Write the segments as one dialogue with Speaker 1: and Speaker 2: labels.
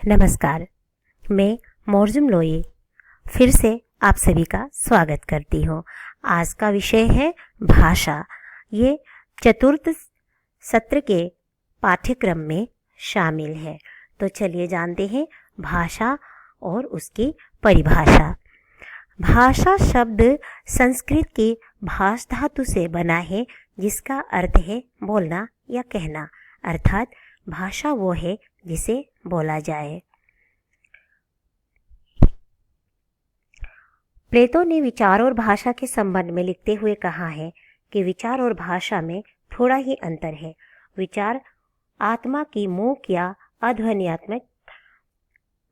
Speaker 1: नमस्कार, मैं मोर्जुम लोई फिर से आप सभी का स्वागत करती हूँ। आज का विषय है भाषा। ये चतुर्थ सत्र के पाठ्यक्रम में शामिल है। तो चलिए जानते हैं भाषा और उसकी परिभाषा। भाषा शब्द संस्कृत की भाष धातु से बना है, जिसका अर्थ है बोलना या कहना, अर्थात भाषा वो है जिसे बोला जाए। प्लेटो ने विचार और भाषा के संबंध में लिखते हुए कहा है कि विचार और भाषा में थोड़ा ही अंतर है। विचार आत्मा की मूक या अध्वन्यात्मक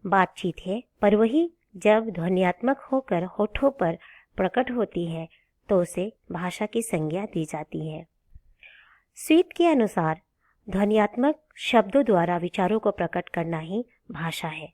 Speaker 1: बातचीत है, पर वही जब ध्वन्यात्मक होकर होठों पर प्रकट होती है तो उसे भाषा की संज्ञा दी जाती है। स्वीट के अनुसार ध्वन्यात्मक शब्दों द्वारा विचारों को प्रकट करना ही भाषा है।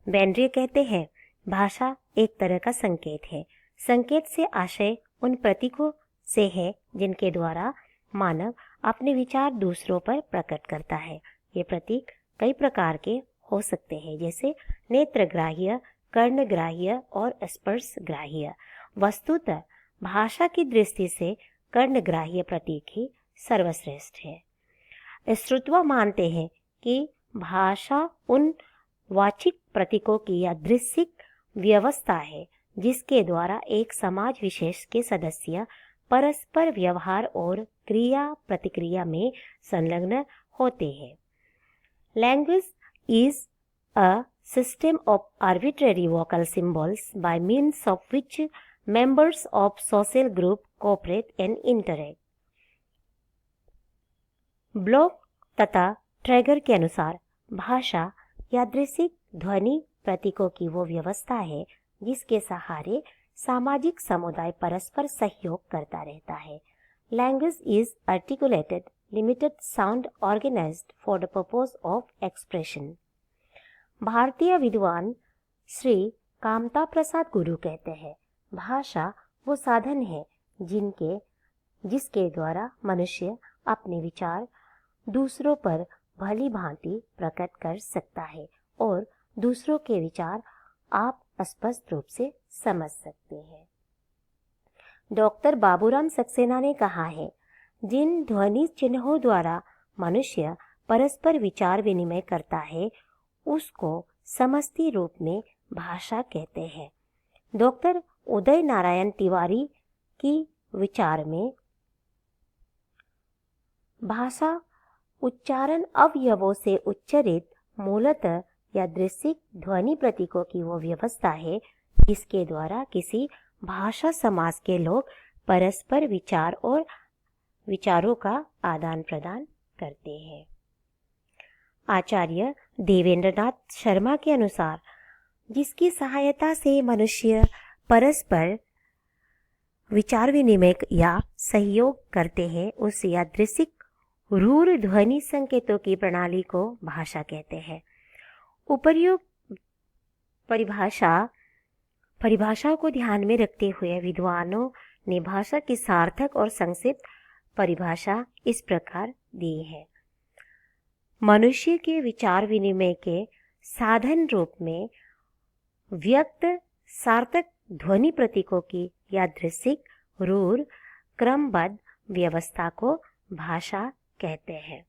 Speaker 1: बेंड्रे कहते हैं, भाषा एक तरह का संकेत है। संकेत से आशय उन प्रतीकों से है जिनके द्वारा मानव अपने विचार दूसरों पर प्रकट करता है। ये प्रतीक कई प्रकार के हो सकते हैं, जैसे नेत्रग्राह्य, कर्णग्राह्य और स्पर्शग्राह्य। वस्तुतः भाषा की दृष्टि से कर्णग्राह्य प्रतीक ही सर्वश्रेष्ठ है। श्रुतवा मानते हैं कि भाषा उन वाचिक प्रतीकों की या दृश्यिक व्यवस्था है जिसके द्वारा एक समाज विशेष के सदस्य परस्पर व्यवहार और क्रिया प्रतिक्रिया में संलग्न होते हैं। Language is a system of arbitrary vocal symbols by means of which members of social group cooperate and interact. Block तथा ट्रैगर के अनुसार भाषा यादृच्छिक ध्वनि प्रतीकों की वो व्यवस्था है जिसके सहारे सामाजिक समुदाय परस्पर सहयोग करता रहता है। Language is articulated limited sound organised for the purpose of expression. भारतीय विद्वान श्री कामता प्रसाद गुरु कहते हैं, भाषा वो साधन है जिसके द्वारा मनुष्य अपने विचार दूसरों पर भली भांति प्रकट कर सकता है और दूसरों के विचार आप स्पष्ट रूप से समझ सकते हैं। डॉक्टर बाबूराम सक्सेना ने कहा है, जिन ध्वनि चिन्हों द्वारा मनुष्य परस्पर विचार विनिमय करता है उसको समष्टि रूप में भाषा कहते हैं। डॉक्टर उदय नारायण तिवारी की विचार में भाषा उच्चारण अवयवों से उच्चरित मूलतः या दृश्यिक ध्वनि प्रतीकों की वो व्यवस्था है जिसके द्वारा किसी भाषा समाज के लोग परस्पर विचार और विचारों का आदान प्रदान करते हैं। आचार्य देवेंद्रनाथ शर्मा के अनुसार जिसकी सहायता से मनुष्य परस्पर विचार विनिमय या सहयोग करते हैं उस यादृच्छिक रूढ़ ध्वनि संकेतों की प्रणाली को भाषा कहते हैं। उपर्युक्त परिभाषा को ध्यान में रखते हुए विद्वानों ने भाषा की सार्थक और संक्षिप्त परिभाषा इस प्रकार दी है। मनुष्य के विचार विनिमय के साधन रूप में व्यक्त सार्थक ध्वनि प्रतीकों की यादृच्छिक रूढ़ क्रमबद्ध व्यवस्था को भाषा कहते हैं।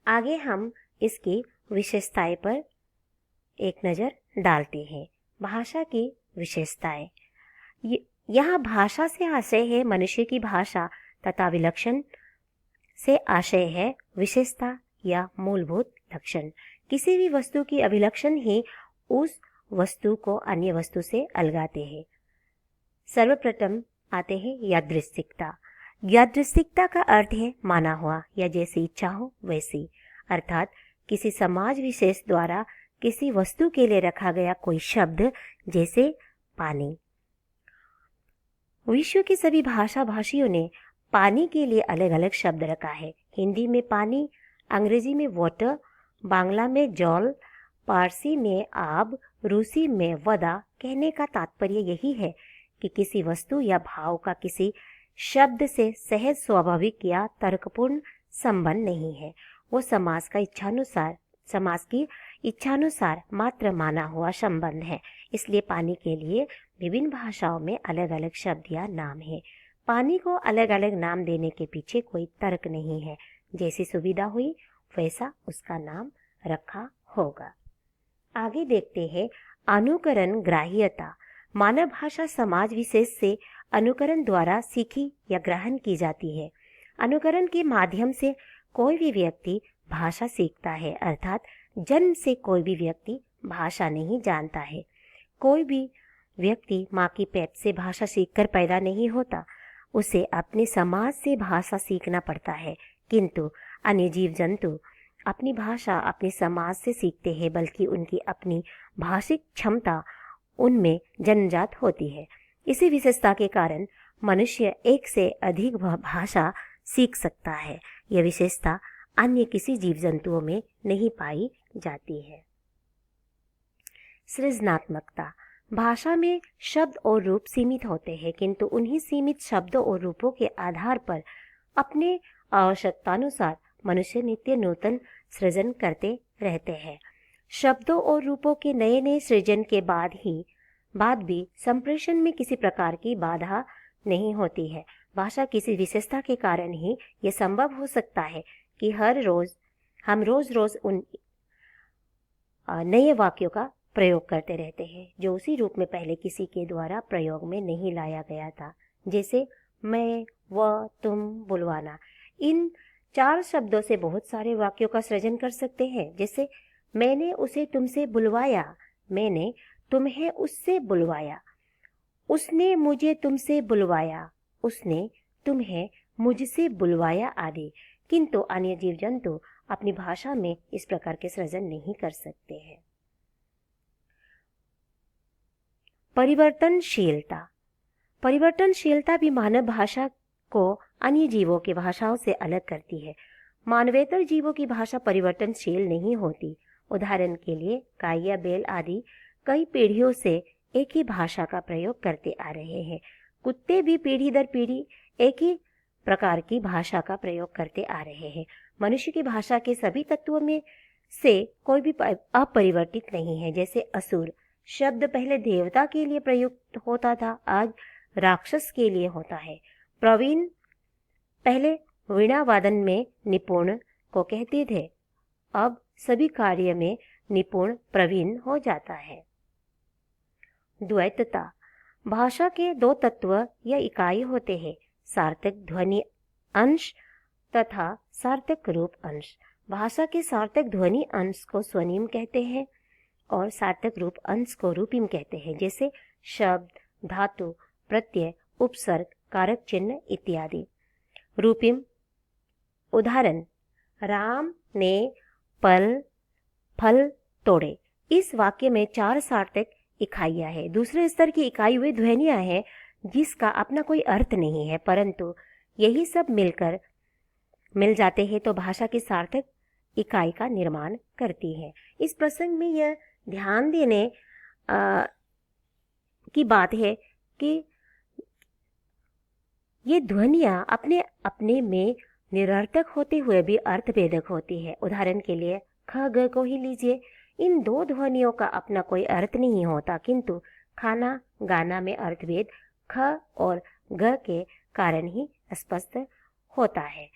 Speaker 1: आगे हम इसकी विशेषताएं पर एक नज़र डालते हैं। भाषा की विशेषताएं। यहाँ भाषा से आशय है मनुष्य की भाषा तथा विलक्षण से आशय है विशेषता या मूलभूत लक्षण। किसी भी वस्तु की अभिलक्षण ही उस वस्तु को अन्य वस्तु से अलगाते हैं। सर्वप्रथम आते हैं यादृच्छिकता। यादृच्छिकता का अर्थ है माना हुआ या जैसी इच्छा हो वैसी, अर्थात किसी समाज विशेष द्वारा किसी वस्तु के लिए रखा गया कोई शब्द, जैसे पानी। विश्व की सभी भाषा भाषियों ने पानी के लिए अलग अलग शब्द रखा है। हिंदी में पानी, अंग्रेजी में वाटर, बांग्ला में जल, पारसी में आब, रूसी में वदा। कहने का तात्पर्य यही है कि किसी वस्तु या भाव का किसी शब्द से सहज स्वाभाविक या तर्कपूर्ण संबंध नहीं है। वो समाज का इच्छानुसार समाज की इच्छानुसार मात्र माना हुआ संबंध है। इसलिए पानी के लिए विभिन्न भाषाओं में अलग अलग शब्द या नाम है। पानी को अलग अलग नाम देने के पीछे कोई तर्क नहीं है। जैसी सुविधा हुई वैसा उसका नाम रखा होगा। आगे देखते हैं अनुकरण ग्राह्यता। मानव भाषा समाज विशेष से अनुकरण द्वारा सीखी या ग्रहण की जाती है। अनुकरण के माध्यम से कोई भी व्यक्ति भाषा सीखता है, अर्थात जन्म से कोई भी व्यक्ति भाषा नहीं जानता है। कोई भी व्यक्ति माँ की पेट से भाषा सीखकर पैदा नहीं होता, उसे अपने समाज से भाषा सीखना पड़ता है। किंतु अन्य जीव जंतु अपनी भाषा अपने समाज से सीखते हैं, बल्कि उनकी अपनी भाषिक क्षमता उनमें जन्मजात होती है। इसी विशेषता के कारण मनुष्य एक से अधिक भाषा सीख सकता है। यह विशेषता अन्य किसी जीव जंतुओं में नहीं पाई जाती है। सृजनात्मकता। भाषा में शब्द और रूप सीमित होते हैं, किंतु उन्हीं सीमित शब्दों और रूपों के आधार पर अपने आवश्यकतानुसार मनुष्य नित्य नूतन सृजन करते रहते हैं। शब्दों और रूपों के नए नए सृजन के बाद भी संप्रेषण में किसी प्रकार की बाधा नहीं होती है। भाषा किसी विशेषता के कारण ही यह संभव हो सकता है कि हम रोज उन नए वाक्यों का प्रयोग करते रहते हैं जो उसी रूप में पहले किसी के द्वारा प्रयोग में नहीं लाया गया था। जैसे मैं, वह, तुम, बुलवाना। इन 4 शब्दों से बहुत सारे वाक्यों का सृजन कर सकते हैं। जैसे मैंने उसे तुमसे बुलवाया, मैंने तुम्हें उससे बुलवाया, उसने मुझे तुमसे बुलवाया, उसने तुम्हें मुझसे बुलवाया आदि। किंतु अन्य जीव जंतु अपनी भाषा में इस प्रकार के सृजन नहीं कर सकते हैं। परिवर्तनशीलता। परिवर्तनशीलता भी मानव भाषा को अन्य जीवों की भाषाओं से अलग करती है। मानवेतर जीवों की भाषा परिवर्तनशील नहीं होती। उदाहरण के लिए गाय या बैल आदि कई पीढ़ियों से एक ही भाषा का प्रयोग करते आ रहे हैं। कुत्ते भी पीढ़ी दर पीढ़ी एक ही प्रकार की भाषा का प्रयोग करते आ रहे हैं। मनुष्य की भाषा के सभी तत्वों में से कोई भी अपरिवर्तित नहीं है। जैसे असुर शब्द पहले देवता के लिए प्रयुक्त होता था, आज राक्षस के लिए होता है। प्रवीण पहले वीणा वादन में निपुण को कहते थे, अब सभी कार्य में निपुण प्रवीण हो जाता है। द्वैतता। भाषा के 2 तत्व या इकाई होते हैं, सार्थक ध्वनि अंश तथा सार्थक रूप अंश। भाषा के सार्थक ध्वनि अंश को स्वनिम कहते हैं और सार्थक रूप अंश को रूपिम कहते हैं। जैसे शब्द, धातु, प्रत्यय, उपसर्ग, कारक चिन्ह इत्यादि। रूपिम उदाहरण राम ने फल तोड़े। इस वाक्य में 4 सार्थक इकाइयां हैं। दूसरे स्तर की इकाई वे ध्वनियां हैं जिसका अपना कोई अर्थ नहीं है, परंतु यही सब मिल जाते हैं तो भाषा की सार्थक इकाई का निर्माण करती है। इस प्रसंग में यह ध्यान देने की बात है कि ये ध्वनियां अपने अपने में निरर्थक होते हुए भी अर्थभेदक होती है। उदाहरण के लिए ख ग को ही लीजिए। इन 2 ध्वनियों का अपना कोई अर्थ नहीं होता, किंतु खाना गाना में अर्थभेद ख और ग के कारण ही स्पष्ट होता है।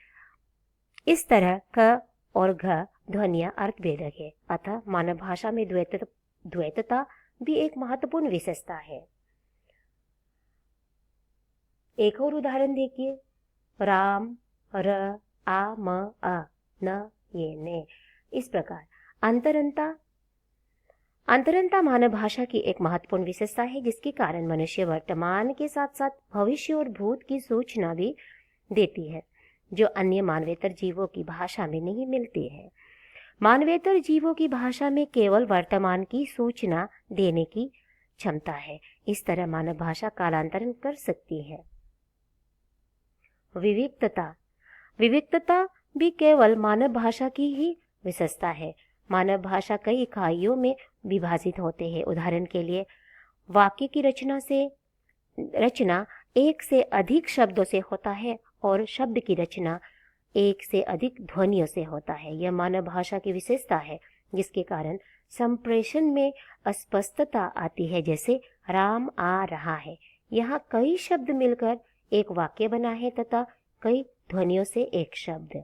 Speaker 1: इस तरह क और घ ध्वनियां अर्थभेदक है। अतः मानव भाषा में द्वैतता भी एक महत्वपूर्ण विशेषता है। एक और उदाहरण देखिए, राम, र, आ, म, अ, न, ये, ने। इस प्रकार अंतरंता मानव भाषा की एक महत्वपूर्ण विशेषता है, जिसके कारण मनुष्य वर्तमान के साथ साथ भविष्य और भूत की सूचना भी देती है, जो अन्य मानवेतर जीवों की भाषा में नहीं मिलती है। मानवेतर जीवों की भाषा में केवल वर्तमान की सूचना देने की क्षमता है। इस तरह मानव भाषा कालांतरण कर सकती है। विविक्तता भी केवल मानव भाषा की ही विशेषता है। मानव भाषा कई इकाइयों में विभाजित होते हैं। उदाहरण के लिए वाक्य की रचना एक से अधिक शब्दों से होता है और शब्द की रचना एक से अधिक ध्वनियों से होता है। यह मानव भाषा की विशेषता है। जिसके कारण संप्रेषण में अस्पष्टता आती है। जैसे राम आ रहा है, यहाँ कई शब्द मिलकर एक वाक्य बना है तथा कई ध्वनियों से एक शब्द।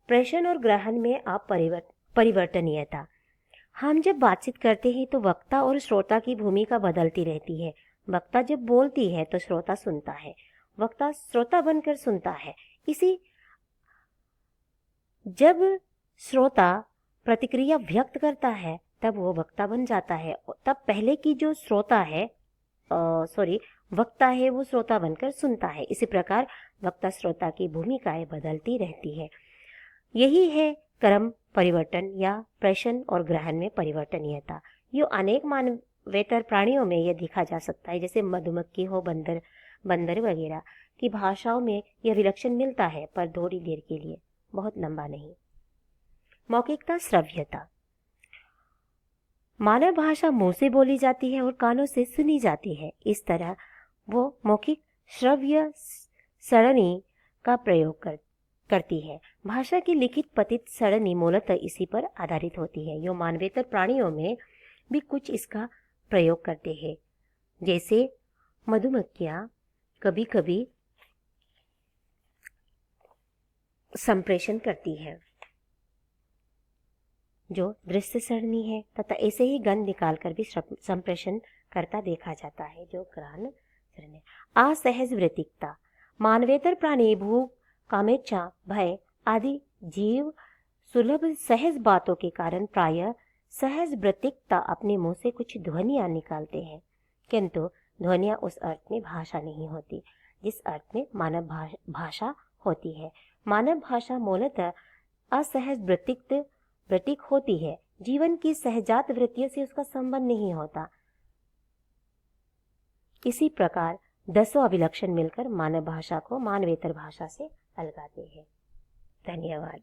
Speaker 1: प्रेषण और ग्रहण में परिवर्तनीयता। हम जब बातचीत करते हैं तो वक्ता और श्रोता की भूमिका बदलती रहती है। वक्ता जब बोलती है तो श्रोता सुनता है, वक्ता श्रोता बनकर सुनता है। जब श्रोता प्रतिक्रिया व्यक्त करता है तब वो वक्ता बन जाता है। तब पहले की जो श्रोता है वक्ता है, वो श्रोता बनकर सुनता है। इसी प्रकार वक्ता श्रोता की भूमिकाएं बदलती रहती है। यही है क्रम परिवर्तन या प्रेषण और ग्रहण में परिवर्तनीयता। यो अनेक मानवेतर प्राणियों में यह देखा जा सकता है, जैसे मधुमक्खी हो, बंदर वगैरह की भाषाओं में यह विलक्षण मिलता है, पर थोड़ी देर के लिए, बहुत लंबा नहीं। मौखिकता, श्रव्यता। मानव भाषा मुंह से बोली जाती है और कानों से सुनी जाती है। इस तरह वो मौखिक श्रव्य सरणी का प्रयोग करती है। भाषा की लिखित पठित सरणी मूलतः इसी पर आधारित होती है। यो मानवेतर प्राणियों में भी कुछ इसका प्रयोग करते हैं, जैसे मधुमक्खियां कभी कभी संप्रेषण करती है, जो दृश्य सरणी है, तथा ऐसे ही गंध निकालकर भी संप्रेषण करता देखा जाता है, जो ग्रहण सरणी। असहज वृत्तिकता। मानवेतर प्राणी भूख, कामेच्छा, भय आदि जीव सुलभ सहज बातों के कारण प्रायः सहज वृत्तिकता अपने मुंह से कुछ ध्वनियां निकालते हैं, किंतु ध्वनियां उस अर्थ में भाषा नहीं होती जिस अर्थ में मानव भाषा होती है। मानव भाषा मूलतः असहज वृत्तिक होती है। जीवन की सहजात वृत्तियों से उसका संबंध नहीं होता। इसी प्रकार 10 अभिलक्षण मिलकर मानव भाषा को मानवेतर भाषा से अलगाते हैं। धन्यवाद।